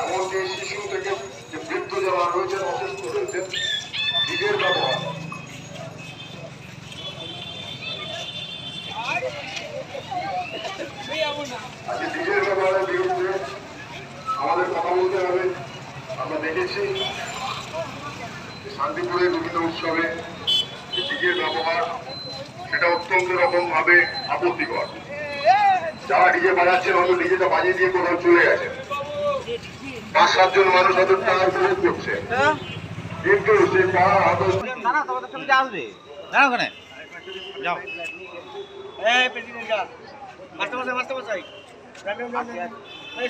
এমনকি শিশু থেকে যে বৃদ্ধ যারা রয়েছেন অসুস্থ রয়েছেন নিজের ব্যবহার নিজের ব্যবহারের বিরুদ্ধে আমাদের কথা বলতে হবে। আমরা দেখেছি শান্তিপুরের বিভিন্ন উৎসবে যে ডিজের ব্যবহার সেটা অত্যন্ত রকম ভাবে আপত্তিকর। যারা ডিজে বাজাচ্ছেন হয়তো ডিজেটা বাজিয়ে দিয়ে কোথাও চলে গেছে, 5-7 জন মানুষ হয়তো তার বিরোধ করছে, কিন্তু সে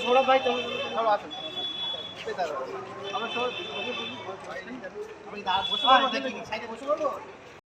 সৌরভ ভাই সব আসুন। বসে